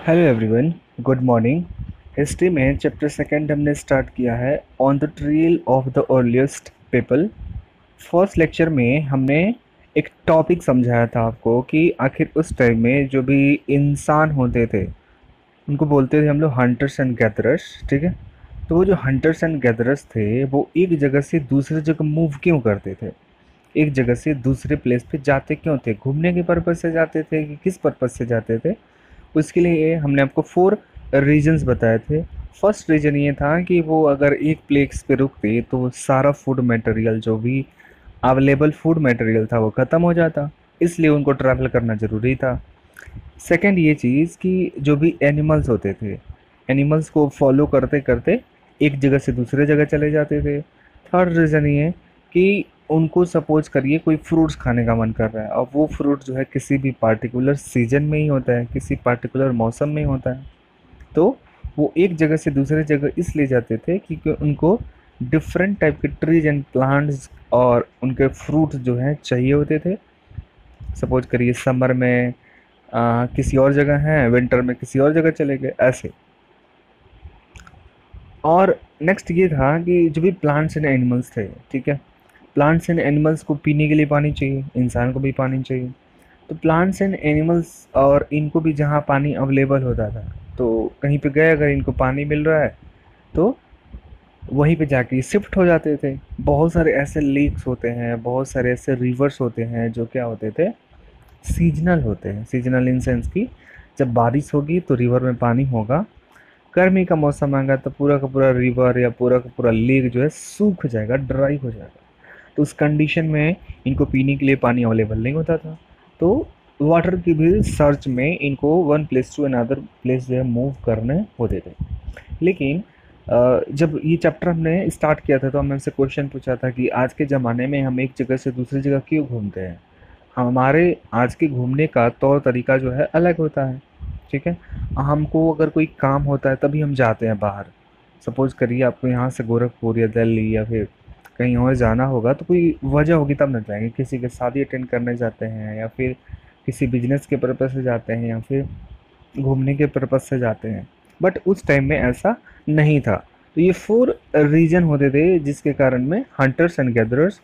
Hello everyone, good morning. History में chapter second हमने start किया है on the trail of the earliest people. First lecture में हमने एक टॉपिक समझाया था आपको कि आखिर उस टाइम में जो भी इंसान होते थे उनको बोलते थे हम लोग हंटर्स एंड गैदरर्स। ठीक है, तो वो जो हंटर्स एंड गैदरर्स थे वो एक जगह से दूसरी जगह मूव क्यों करते थे, एक जगह से दूसरे प्लेस पे जाते क्यों थे, घूमने के पर्पज़ से जाते थे कि किस पर्पज़ से जाते थे। उसके लिए हमने आपको 4 रीजंस बताए थे। फर्स्ट रीजन ये था कि वो अगर एक प्लेस पे रुकते तो सारा फूड मटेरियल जो भी अवेलेबल फूड मटेरियल था वो ख़त्म हो जाता, इसलिए उनको ट्रैवल करना ज़रूरी था। सेकंड ये चीज़ कि जो भी एनिमल्स होते थे, एनिमल्स को फॉलो करते करते एक जगह से दूसरे जगह चले जाते थे। थर्ड रीज़न ये है कि उनको सपोज करिए कोई फ्रूट्स खाने का मन कर रहा है और वो फ्रूट जो है किसी भी पार्टिकुलर सीजन में ही होता है, किसी पार्टिकुलर मौसम में ही होता है, तो वो एक जगह से दूसरे जगह इसलिए जाते थे क्योंकि उनको डिफरेंट टाइप के ट्रीज एंड प्लांट्स और उनके फ्रूट जो हैं चाहिए होते थे। सपोज करिए समर में किसी और जगह हैं, विंटर में किसी और जगह चले गए, ऐसे। और नेक्स्ट ये था कि जो भी प्लांट्स एंड एनिमल्स थे, ठीक है, प्लांट्स एंड एनिमल्स को पीने के लिए पानी चाहिए, इंसान को भी पानी चाहिए। तो प्लांट्स एंड एनिमल्स और इनको भी जहाँ पानी अवेलेबल होता था, तो कहीं पे गए अगर इनको पानी मिल रहा है तो वहीं पे जाके शिफ्ट हो जाते थे। बहुत सारे ऐसे लेक्स होते हैं, बहुत सारे ऐसे रिवर्स होते हैं जो क्या होते थे, सीजनल होते हैं। सीजनल इन सेंस की जब बारिश होगी तो रिवर में पानी होगा, गर्मी का मौसम आएगा तो पूरा का पूरा रिवर या पूरा का पूरा लेक जो है सूख जाएगा, ड्राई हो जाएगा। तो उस कंडीशन में इनको पीने के लिए पानी अवेलेबल नहीं होता था, तो वाटर की भी सर्च में इनको one place to another place जो है मूव करने होते थे। लेकिन जब ये चैप्टर हमने स्टार्ट किया था तो हमने हमसे क्वेश्चन पूछा था कि आज के ज़माने में हम एक जगह से दूसरी जगह क्यों घूमते हैं। हमारे आज के घूमने का तौर तरीका जो है अलग होता है। ठीक है, हमको अगर कोई काम होता है तभी हम जाते हैं बाहर। सपोज़ करिए आपको यहाँ से गोरखपुर या दिल्ली या फिर कहीं और जाना होगा तो कोई वजह होगी तब ना जाएंगे, किसी की शादी अटेंड करने जाते हैं या फिर किसी बिजनेस के पर्पज़ से जाते हैं या फिर घूमने के पर्पज़ से जाते हैं। बट उस टाइम में ऐसा नहीं था। तो ये 4 रीजन होते थे जिसके कारण में हंटर्स एंड गैदरर्स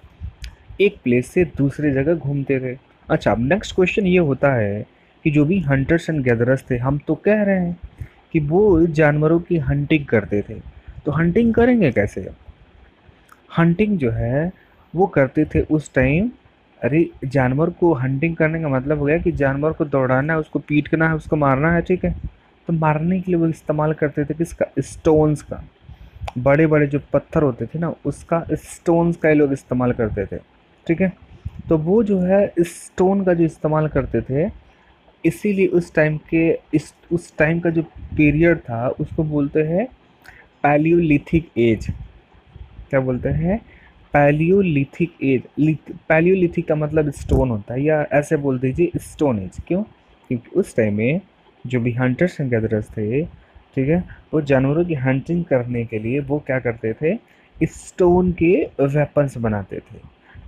एक प्लेस से दूसरी जगह घूमते थे। अच्छा, अब नेक्स्ट क्वेश्चन ये होता है कि जो भी हंटर्स एंड गैदरर्स थे, हम तो कह रहे हैं कि वो जानवरों की हंटिंग करते थे, तो हंटिंग करेंगे कैसे। हंटिंग जो है वो करते थे उस टाइम। अरे, जानवर को हंटिंग करने का मतलब हो गया कि जानवर को दौड़ाना है, उसको पीटना है, उसको मारना है। ठीक है, तो मारने के लिए वो इस्तेमाल करते थे किसका, स्टोन्स का। बड़े बड़े जो पत्थर होते थे ना, उसका स्टोन्स का ये लोग इस्तेमाल करते थे। ठीक है, तो वो जो है स्टोन का जो इस्तेमाल करते थे, इसीलिए उस टाइम के उस टाइम का जो पीरियड था उसको बोलते हैं पैलियोलिथिक एज। क्या बोलते हैं, पैलियोलिथिक एज। पैलियोलिथिक का मतलब स्टोन होता है, या ऐसे बोल दीजिए स्टोन एज। क्यों, क्योंकि उस टाइम में जो भी हंटर्स एंड गैदरर्स थे, ठीक है, वो जानवरों की हंटिंग करने के लिए वो क्या करते थे, स्टोन के वेपन्स बनाते थे।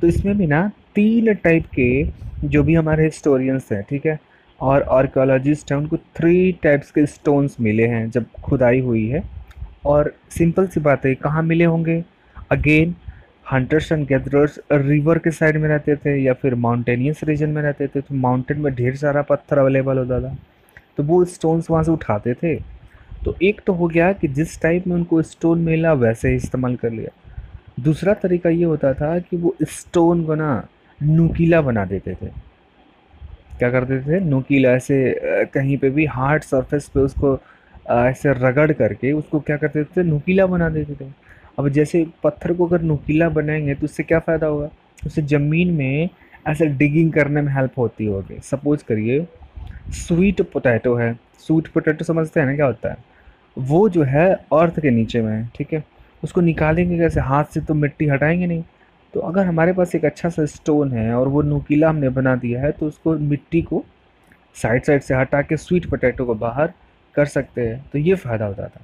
तो इसमें भी ना 3 टाइप के जो भी हमारे हिस्टोरियंस हैं, ठीक है, और आर्कोलॉजिस्ट हैं, उनको 3 टाइप्स के स्टोन्स मिले हैं जब खुदाई हुई है। और सिंपल सी बात है, कहाँ मिले होंगे, again hunters and gatherers river के साइड में रहते थे या फिर माउंटेनियस रीजन में रहते थे, तो माउंटेन में ढेर सारा पत्थर अवेलेबल होता था, तो वो स्टोन्स वहाँ से उठाते थे। तो एक तो हो गया कि जिस टाइप में उनको स्टोन मिला वैसे ही इस्तेमाल कर लिया। दूसरा तरीका ये होता था कि वो स्टोन को ना नुकीला बना देते थे। क्या करते थे, नुकीला ऐसे कहीं पे भी हार्ड सरफेस पे उसको ऐसे रगड़ करके उसको क्या करते थे, नुकीला बना देते थे। अब जैसे पत्थर को अगर नुकीला बनाएंगे तो उससे क्या फ़ायदा होगा, उससे ज़मीन में ऐसे डिगिंग करने में हेल्प होती होगी। सपोज करिए स्वीट पोटैटो है, स्वीट पोटैटो समझते हैं ना क्या होता है, वो जो है अर्थ के नीचे में है। ठीक है, उसको निकालेंगे कैसे, हाथ से तो मिट्टी हटाएंगे नहीं। तो अगर हमारे पास एक अच्छा सा स्टोन है और वो नुकीला हमने बना दिया है तो उसको मिट्टी को साइड साइड से हटा के स्वीट पोटैटो को बाहर कर सकते हैं, तो ये फ़ायदा होता था।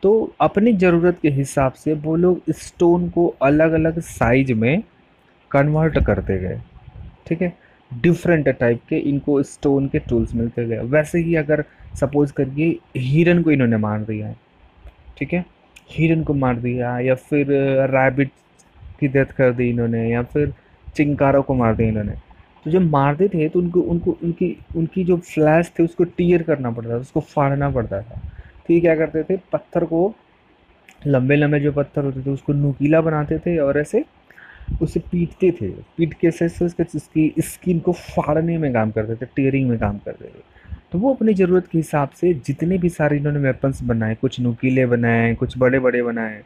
तो अपनी ज़रूरत के हिसाब से वो लोग स्टोन को अलग अलग साइज में कन्वर्ट करते गए। ठीक है, डिफरेंट टाइप के इनको स्टोन के टूल्स मिलते गए। वैसे ही अगर सपोज करिए हिरन को इन्होंने मार दिया है, ठीक है, हिरन को मार दिया, या फिर रैबिट की डेथ कर दी इन्होंने, या फिर चिंकारों को मार दिया इन्होंने। तो जब मारते थे तो उनको उनको उनकी उनकी जो फ्लैश थे उसको टीयर करना पड़ता था, उसको फाड़ना पड़ता था। तो ये क्या करते थे, पत्थर को, लंबे लंबे जो पत्थर होते थे उसको नुकीला बनाते थे और ऐसे उसे पीटते थे, पीट के से उसकी स्किन को फाड़ने में काम करते थे, टीयरिंग में काम करते थे। तो वो अपनी ज़रूरत के हिसाब से जितने भी सारे इन्होंने वेपन्स बनाए, कुछ नुकीले बनाए, कुछ बड़े बड़े बनाए।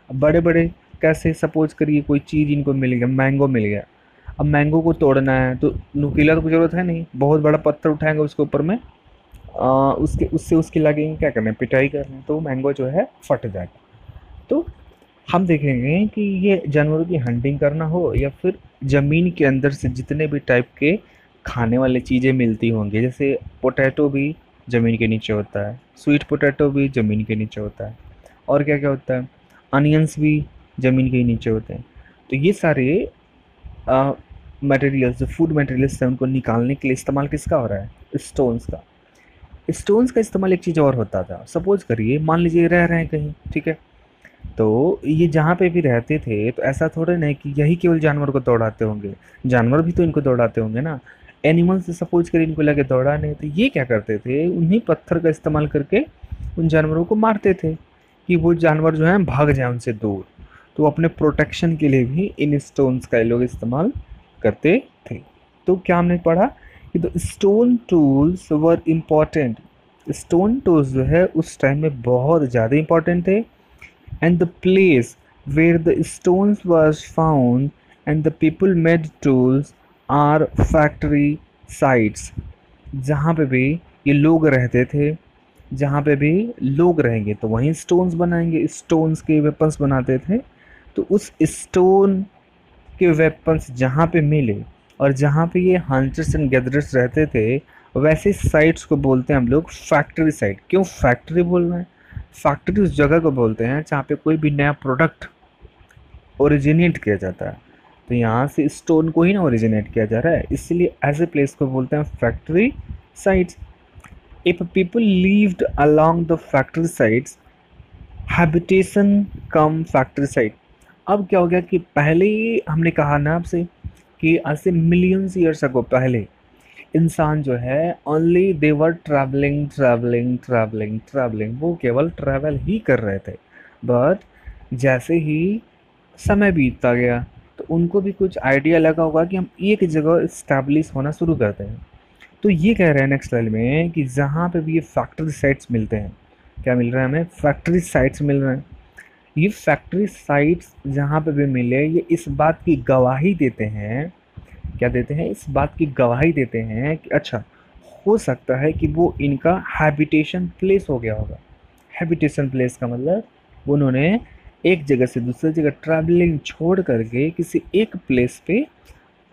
अब बड़े बड़े कैसे, सपोज करिए कोई चीज़ इनको मिल गया, मैंगो मिल गया, अब मैंगो को तोड़ना है तो नुकीला तो कोई ज़रूरत है नहीं, बहुत बड़ा पत्थर उठाएंगे उसके ऊपर में उसके उससे उसकी लगेंगे क्या करना है, पिटाई करना है, तो मैंगो जो है फट जाएगा। तो हम देखेंगे कि ये जानवरों की हंटिंग करना हो या फिर ज़मीन के अंदर से जितने भी टाइप के खाने वाली चीज़ें मिलती होंगी, जैसे पोटैटो भी ज़मीन के नीचे होता है, स्वीट पोटैटो भी ज़मीन के नीचे होता है, और क्या क्या होता है, अनियंस भी ज़मीन के नीचे होते हैं। तो ये सारे मटेरियल्स, जो फूड मटेरियल्स हैं, उनको निकालने के लिए इस्तेमाल किसका हो रहा है, स्टोन्स का। स्टोन्स का इस्तेमाल एक चीज़ और होता था, सपोज करिए मान लीजिए रह रहे हैं कहीं, ठीक है, तो ये जहाँ पे भी रहते थे तो ऐसा थोड़ा ना है कि यही केवल जानवर को दौड़ाते होंगे, जानवर भी तो इनको दौड़ाते होंगे ना। एनिमल्स से सपोज करिए इनको लगे दौड़ाने, तो ये क्या करते थे, उन्हीं पत्थर का इस्तेमाल करके उन जानवरों को मारते थे कि वो जानवर जो है भाग जाए उनसे दूर। तो अपने प्रोटेक्शन के लिए भी इन स्टोन्स का ये लोग इस्तेमाल करते थे। तो क्या हमने पढ़ा कि the stone tools were important, stone tools जो है उस टाइम में बहुत ज़्यादा इम्पॉर्टेंट थे। And the place where the stones was found and the people made tools are factory sites। जहाँ पे भी ये लोग रहते थे, जहाँ पे भी लोग रहेंगे तो वहीं स्टोन्स बनाएंगे, स्टोन्स के वेपन्स बनाते थे। तो उस स्टोन के वेपन्स जहाँ पे मिले और जहाँ पे ये हंटर्स एंड गैदरर्स रहते थे, वैसे साइट्स को बोलते हैं हम लोग फैक्ट्री साइट। क्यों फैक्ट्री बोल रहे हैं, फैक्ट्री उस जगह को बोलते हैं जहाँ पे कोई भी नया प्रोडक्ट ओरिजिनेट किया जाता है। तो यहाँ से स्टोन को ही ना ओरिजिनेट किया जा रहा है, इसलिए ऐसे प्लेस को बोलते हैं factory sites. If people lived along the factory sites, habitation come factory site. अब क्या हो गया कि पहले ही हमने कहा ना आपसे कि आज से मिलियंस ईयर्स अगो पहले इंसान जो है only they were travelling travelling travelling travelling, वो केवल ट्रैवल ही कर रहे थे। बट जैसे ही समय बीतता गया तो उनको भी कुछ आइडिया लगा होगा कि हम एक जगह इस्टेब्लिश होना शुरू करते हैं। तो ये कह रहे हैं नेक्स्ट लाइन में कि जहाँ पे भी ये फैक्ट्री साइट्स मिलते हैं, क्या मिल रहा है हमें, फैक्ट्री साइट्स मिल रहे हैं। ये फैक्ट्री साइट्स जहाँ पे भी मिले ये इस बात की गवाही देते हैं, क्या देते हैं, इस बात की गवाही देते हैं कि अच्छा हो सकता है कि वो इनका हैबिटेशन प्लेस हो गया होगा। हैबिटेशन प्लेस का मतलब उन्होंने एक जगह से दूसरी जगह ट्रैवलिंग छोड़ करके किसी एक प्लेस पे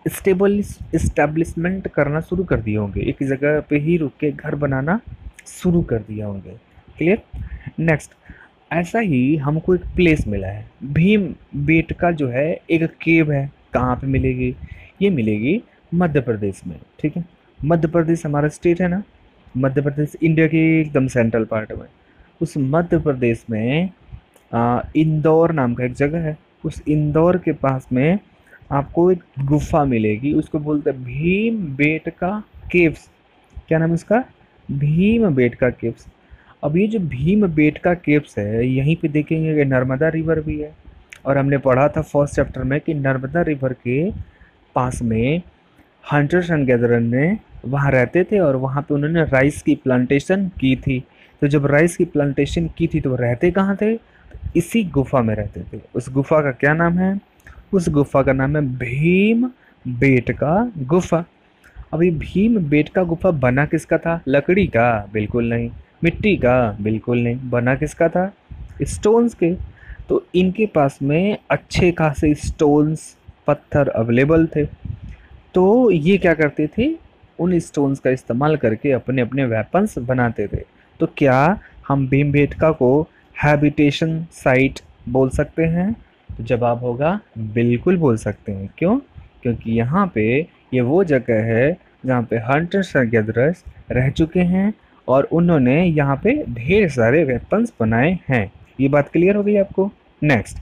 इस्टेब्लिशमेंट करना शुरू कर दिए होंगे, एक जगह पे ही रुक के घर बनाना शुरू कर दिया होंगे। क्लियर। नेक्स्ट, ऐसा ही हमको एक प्लेस मिला है, भीम बेटका जो है एक केव है। कहाँ पे मिलेगी, ये मिलेगी मध्य प्रदेश में, ठीक है। मध्य प्रदेश हमारा स्टेट है ना, मध्य प्रदेश इंडिया के एकदम सेंट्रल पार्ट में। उस मध्य प्रदेश में इंदौर नाम का एक जगह है, उस इंदौर के पास में आपको एक गुफा मिलेगी, उसको बोलते हैं भीम बेटका केव्स। क्या नाम है इसका, भीम बेटका केव्स। अब ये जो भीम बेटका केव्स है, यहीं पे देखेंगे कि नर्मदा रिवर भी है, और हमने पढ़ा था फर्स्ट चैप्टर में कि नर्मदा रिवर के पास में हंटर्स एंड गैदरर ने वहाँ रहते थे और वहाँ पे उन्होंने राइस की प्लांटेशन की थी। तो जब राइस की प्लांटेशन की थी तो वो रहते कहाँ थे, इसी गुफा में रहते थे। उस गुफा का क्या नाम है, उस गुफा का नाम है भीम बेटका गुफा। अब ये भीम बेटका गुफा बना किसका था, लकड़ी का, बिल्कुल नहीं। मिट्टी का, बिल्कुल नहीं। बना किसका था, स्टोन्स के। तो इनके पास में अच्छे खासे स्टोन्स, पत्थर अवेलेबल थे। तो ये क्या करते थे, उन स्टोन्स का इस्तेमाल करके अपने अपने वेपन्स बनाते थे। तो क्या हम भीमबेटका को हैबिटेशन साइट बोल सकते हैं, तो जवाब होगा बिल्कुल बोल सकते हैं। क्यों, क्योंकि यहाँ पे ये वो जगह है जहाँ पे हंटर्स और गैदरर्स रह चुके हैं और उन्होंने यहाँ पे ढेर सारे वेपन्स बनाए हैं। ये बात क्लियर हो गई आपको। नेक्स्ट,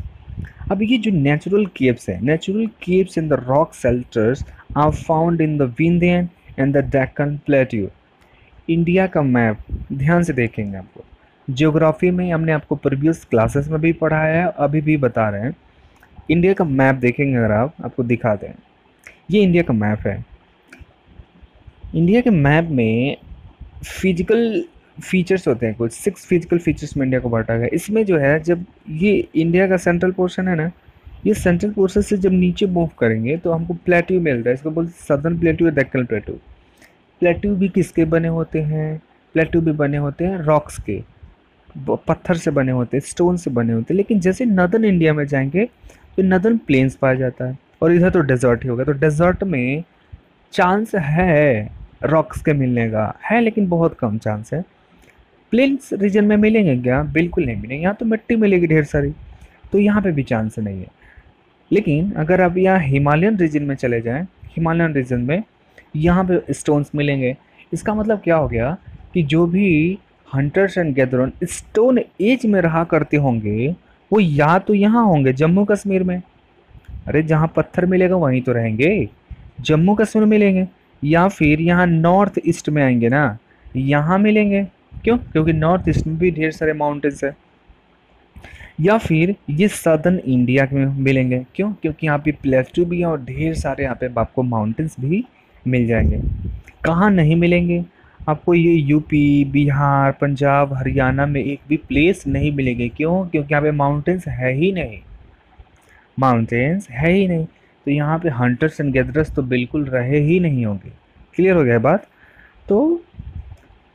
अब ये जो नेचुरल केव्स है, natural caves in the rock shelters are found in the Vindhyan and the Deccan plateau. India का मैप ध्यान से देखेंगे आपको, ज्योग्राफी में हमने आपको प्रीवियस क्लासेस में भी पढ़ाया है, अभी भी बता रहे हैं। इंडिया का मैप देखेंगे अगर आप, आपको दिखाते हैं, ये इंडिया का मैप है। इंडिया के मैप में फिजिकल फीचर्स होते हैं, कुछ 6 फिजिकल फीचर्स में इंडिया को बांटा गया। इसमें जो है, जब ये इंडिया का सेंट्रल पोर्शन है ना, ये सेंट्रल पोर्शन से जब नीचे मूव करेंगे तो हमको प्लेट्यू मिलता है। इसको बोलते हैं सदर्न प्लेट्यू या डेक्कन प्लेट्यू। प्लेट्यू भी किसके बने होते हैं? प्लेट्यू भी बने होते हैं रॉक्स के, पत्थर से बने होते हैं, स्टोन से बने होते हैं। लेकिन जैसे नदर्न इंडिया में जाएंगे तो नदर्न प्लेन्स पाया जाता है, और इधर तो डेजर्ट ही होगा। तो डेजर्ट में चांस है रॉक्स के मिलने का, है लेकिन बहुत कम चांस है। प्लेन्स रीजन में मिलेंगे क्या? बिल्कुल नहीं मिलेंगे, यहाँ तो मिट्टी मिलेगी ढेर सारी, तो यहाँ पे भी चांस नहीं है। लेकिन अगर आप यहाँ हिमालयन रीजन में चले जाएं, हिमालयन रीजन में यहाँ पे स्टोन्स मिलेंगे। इसका मतलब क्या हो गया कि जो भी hunters and gatherer stone age में रहा करते होंगे, वो या तो यहाँ होंगे जम्मू कश्मीर में, अरे जहाँ पत्थर मिलेगा वहीं तो रहेंगे, जम्मू कश्मीर मिलेंगे, या फिर यहाँ नॉर्थ ईस्ट में आएंगे ना, यहाँ मिलेंगे। क्यों? क्योंकि नॉर्थ ईस्ट में भी ढेर सारे माउंटेन्स है। या फिर ये सदर्न इंडिया में मिलेंगे। क्यों? क्योंकि यहाँ पे प्लेट्यू भी है और ढेर सारे यहाँ पे आपको माउंटेन्स भी मिल जाएंगे। कहाँ नहीं मिलेंगे आपको? ये यूपी, बिहार, पंजाब, हरियाणा में एक भी प्लेस नहीं मिलेंगे। क्यों? क्योंकि यहाँ पे माउंटेन्स है ही नहीं, माउंटेन्स है ही नहीं। तो यहाँ पे हंटर्स एंड गैदरर्स तो बिल्कुल रहे ही नहीं होंगे। क्लियर हो गया बात? तो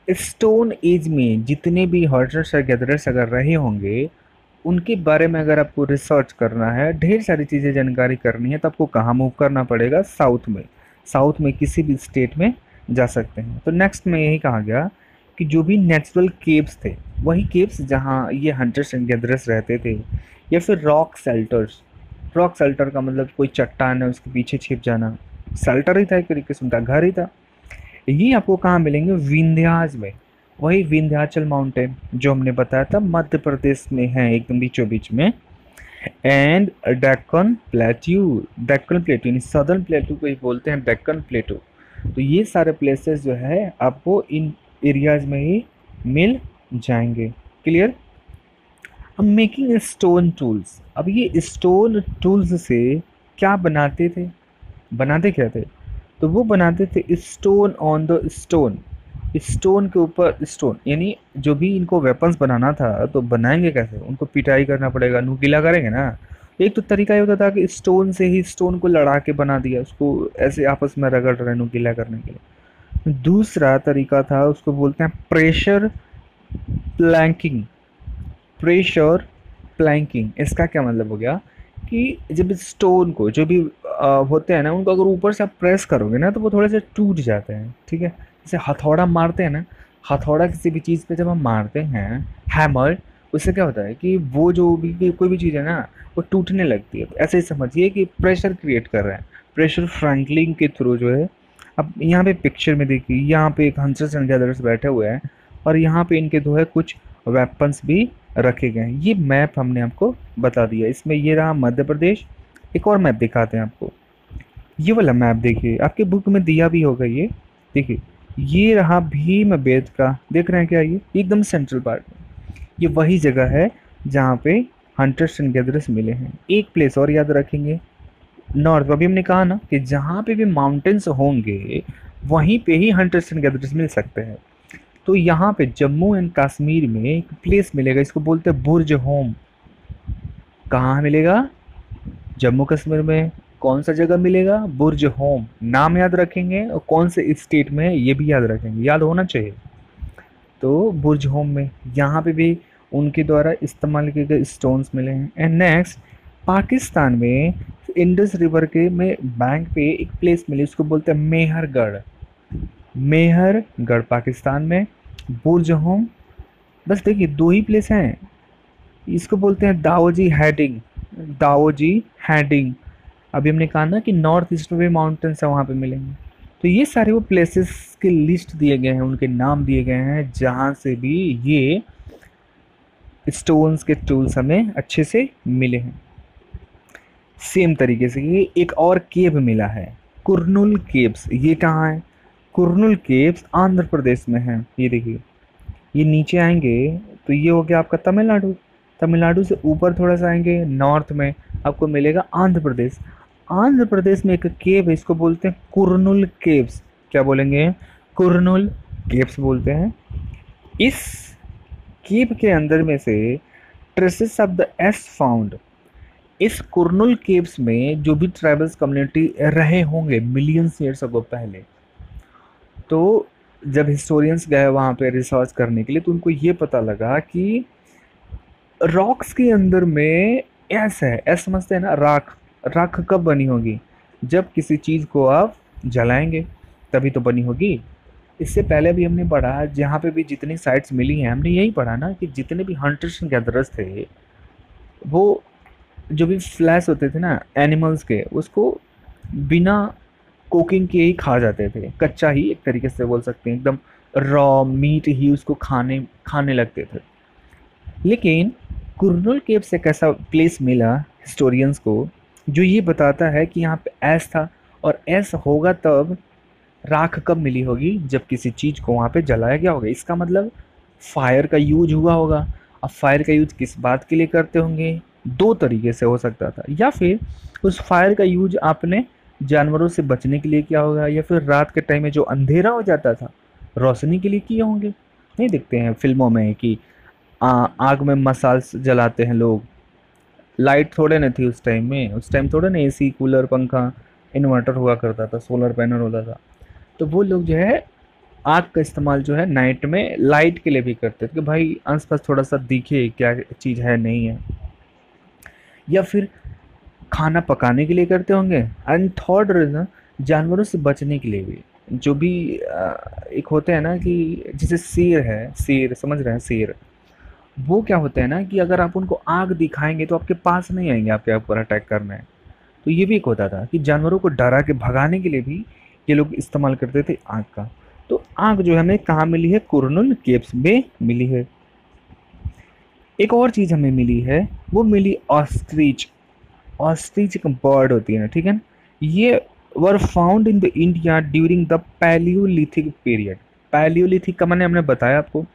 स्टोन एज में जितने भी हंटर्स और गैदरर्स अगर रहे होंगे, उनके बारे में अगर आपको रिसर्च करना है, ढेर सारी चीज़ें जानकारी करनी है, तो आपको कहाँ मूव करना पड़ेगा? साउथ में। साउथ में किसी भी स्टेट में जा सकते हैं। तो नेक्स्ट में यही कहा गया कि जो भी नेचुरल केव्स थे, वही केव्स जहाँ ये हंटर्स एंड गैदरर्स रहते थे, या फिर रॉक शेल्टर्स। रॉक शेल्टर का मतलब कोई चट्टान है उसके पीछे छिप जाना, शेल्टर ही था, एक तरीके से उनका घर ही था। ये आपको कहाँ मिलेंगे? विंध्याज में। वही विंध्याचल माउंटेन जो हमने बताया था मध्य प्रदेश में है, एकदम बीचों बीच में। And Deccan plateau, Deccan plateau यानी सदर्न प्लेट्यू को ही बोलते हैं डेक्कन प्लेट्यू। तो ये सारे प्लेसेस जो है आपको इन एरियाज में ही मिल जाएंगे। क्लियर? अब मेकिंग स्टोन टूल्स। अब ये स्टोन टूल्स से क्या बनाते थे? बनाते क्या थे? तो वो बनाते थे stone on the stone, stone के ऊपर स्टोन। यानी जो भी इनको वेपन्स बनाना था तो बनाएंगे कैसे? उनको पिटाई करना पड़ेगा, नुकीला करेंगे ना। एक तो तरीका ये होता था कि स्टोन से ही स्टोन को लड़ा के बना दिया, उसको ऐसे आपस में रगड़ रहे नुकीला करने के लिए। दूसरा तरीका था, उसको बोलते हैं प्रेशर प्लैंकिंग। प्रेशर प्लैंकिंग, इसका क्या मतलब हो गया कि जब स्टोन को जो भी होते हैं ना, उनको अगर ऊपर से आप प्रेस करोगे ना तो वो थोड़े से टूट जाते हैं। ठीक है? जैसे हथौड़ा मारते हैं ना, हथौड़ा किसी भी चीज़ पे जब हम मारते हैं, हैमर, उससे क्या होता है कि वो जो भी कोई भी चीज़ है ना, वो टूटने लगती है। तो ऐसे ही समझिए कि प्रेशर क्रिएट कर रहे हैं, प्रेशर फ्रैंकलिंग के थ्रू जो है। अब यहाँ पे पिक्चर में देखिए, यहाँ पे एक हंटर्स एंड गैदरर्स बैठे हुए हैं, और यहाँ पे इनके जो है कुछ वेपन्स भी रखे गए हैं। ये मैप हमने आपको बता दिया। इसमें ये रहा मध्य प्रदेश। एक और मैप दिखाते हैं आपको, ये वाला मैप देखिए, आपके बुक में दिया भी होगा। ये देखिए, ये रहा भीमबेटका, देख रहे हैं क्या? ये एकदम सेंट्रल पार्ट में, ये वही जगह है जहाँ पे हंटर्स एंड गैदरर्स मिले हैं। एक प्लेस और याद रखेंगे, नॉर्थ। अभी हमने कहा ना कि जहाँ पे भी माउंटेन्स होंगे वहीं पे ही हंटर्स एंड गैदरर्स मिल सकते हैं। तो यहाँ पे जम्मू एंड कश्मीर में एक प्लेस मिलेगा, इसको बोलते हैं बुर्ज होम। कहाँ मिलेगा? जम्मू कश्मीर में। कौन सा जगह मिलेगा? बुर्ज होम। नाम याद रखेंगे और कौन से स्टेट में है ये भी याद रखेंगे, याद होना चाहिए। तो बुर्ज होम में यहाँ पे भी उनके द्वारा इस्तेमाल किए गए स्टोन्स मिले हैं। एंड नेक्स्ट, पाकिस्तान में इंडस रिवर के में बैंक पे एक प्लेस मिली, उसको बोलते हैं मेहरगढ़। मेहरगढ़ पाकिस्तान में, बुर्ज होम। बस देखिए, दो ही प्लेस हैं। इसको बोलते हैं दाओजी हेडिंग, दाओजी हेडिंग। अभी हमने कहा ना कि नॉर्थ ईस्ट में भी माउंटेन्स है, वहाँ पे मिलेंगे। तो ये सारे वो प्लेसेस के लिस्ट दिए गए हैं, उनके नाम दिए गए हैं जहाँ से भी ये स्टोन्स के टूल्स हमें अच्छे से मिले हैं। सेम तरीके से ये एक और केव मिला है, कुरनुल केव्स। ये कहाँ है? कुरनुल केव्स आंध्र प्रदेश में है। ये देखिए, ये नीचे आएंगे तो ये हो गया आपका तमिलनाडु। तमिलनाडु से ऊपर थोड़ा सा आएंगे नॉर्थ में, आपको मिलेगा आंध्र प्रदेश। आंध्र प्रदेश में एक केव है, इसको बोलते हैं कुरनुल केव्स। क्या बोलेंगे? कुरनुल केव्स बोलते हैं। इस केव के अंदर में से traces of the S found. इस कुरनुल केव्स में जो भी ट्राइबल्स कम्युनिटी रहे होंगे मिलियंस ईयर्स अगो पहले, तो जब हिस्टोरियंस गए वहाँ पे रिसर्च करने के लिए तो उनको ये पता लगा कि रॉक्स के अंदर में एस है। एस समझते हैं ना? राख। राख कब बनी होगी? जब किसी चीज़ को आप जलाएंगे तभी तो बनी होगी। इससे पहले भी हमने पढ़ा, जहाँ पे भी जितनी साइट्स मिली हैं हमने यही पढ़ा ना कि जितने भी हंटर्स एंड गैदरर्स थे वो जो भी फ्लैश होते थे ना एनिमल्स के, उसको बिना कुकिंग के ही खा जाते थे, कच्चा ही एक तरीके से बोल सकते हैं, एकदम रॉ मीट ही उसको खाने लगते थे। लेकिन कुरनुल केव से एक ऐसा प्लेस मिला हिस्टोरियंस को जो ये बताता है कि यहाँ पे ऐस था, और ऐस होगा तब राख कब मिली होगी? जब किसी चीज़ को वहाँ पे जलाया गया होगा। इसका मतलब फायर का यूज हुआ होगा। अब फायर का यूज किस बात के लिए करते होंगे? दो तरीके से हो सकता था, या फिर उस फायर का यूज आपने जानवरों से बचने के लिए किया होगा, या फिर रात के टाइम में जो अंधेरा हो जाता था रोशनी के लिए किए होंगे। नहीं दिखते हैं फिल्मों में कि आग में मसाल जलाते हैं लोग। लाइट थोड़े न थी उस टाइम में, उस टाइम थोड़े ना एसी कूलर पंखा इन्वर्टर हुआ करता था, सोलर पैनल होता था। तो वो लोग जो है आग का इस्तेमाल जो है नाइट में लाइट के लिए भी करते थे कि भाई आसपास थोड़ा सा दिखे क्या चीज़ है नहीं है, या फिर खाना पकाने के लिए करते होंगे। एंड थर्ड रीज़न जानवरों से बचने के लिए भी। जो भी एक होते हैं ना कि जैसे शेर है, शेर समझ रहे हैं? शेर वो क्या होता है ना कि अगर आप उनको आग दिखाएंगे तो आपके पास नहीं आएंगे आपके ऊपर अटैक करना है। तो ये भी एक होता था कि जानवरों को डरा के भगाने के लिए भी ये लोग इस्तेमाल करते थे आग का। तो आग जो है हमें कहाँ मिली है? कुरनुल केव्स में मिली है। एक और चीज़ हमें मिली है, वो मिली ऑस्ट्रिच। ऑस्ट्रिच एक बर्ड होती है ना, ठीक है ना? ये were found in the India during the Palaeolithic period. Palaeolithic का मैंने हमने बताया आपको,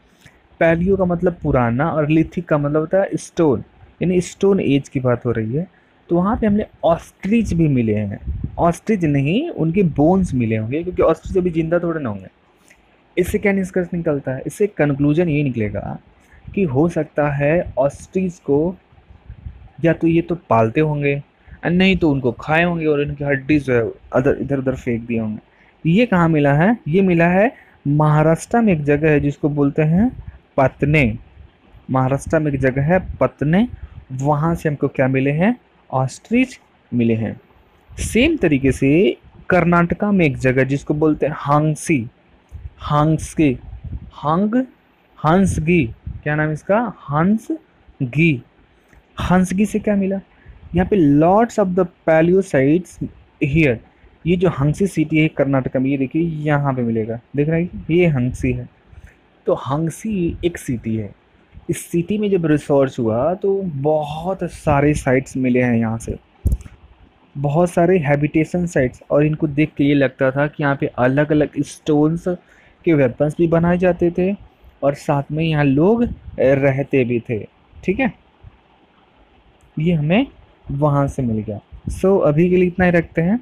पैलियो का मतलब पुराना और लिथिक का मतलब होता है स्टोन, यानी स्टोन एज की बात हो रही है। तो वहाँ पे हमने ऑस्ट्रिच भी मिले हैं। ऑस्ट्रिच नहीं, उनके बोन्स मिले होंगे, क्योंकि ऑस्ट्रिच अभी जिंदा थोड़े ना होंगे। इससे क्या निष्कर्ष निकलता है? इससे कंक्लूजन ये निकलेगा कि हो सकता है ऑस्ट्रिच को या तो ये तो पालते होंगे, और नहीं तो उनको खाए होंगे और इनकी हड्डी जो है इधर उधर फेंक दिए होंगे। ये कहाँ मिला है? ये मिला है महाराष्ट्र में, एक जगह है जिसको बोलते हैं पतने। महाराष्ट्र में एक जगह है पतने, वहाँ से हमको क्या मिले हैं? ऑस्ट्रिच मिले हैं। सेम तरीके से कर्नाटका में एक जगह जिसको बोलते हैं हांगसी, हांगस्की, हंसगी, क्या नाम है इसका? हंसगी। हंसगी से क्या मिला? यहाँ पे लॉट्स ऑफ द पैलियोसाइट्स हियर। ये जो हंसी सिटी है कर्नाटका में, ये देखिए यहाँ पे मिलेगा, देख रहे हैं? ये हंसी है। तो हंसी एक सिटी है। इस सिटी में जब रिसर्च हुआ तो बहुत सारे साइट्स मिले हैं यहाँ से, बहुत सारे हैबिटेशन साइट्स, और इनको देख के ये लगता था कि यहाँ पे अलग अलग स्टोन्स के वेपन्स भी बनाए जाते थे और साथ में यहाँ लोग रहते भी थे। ठीक है, ये हमें वहाँ से मिल गया। सो अभी के लिए इतना ही रखते हैं।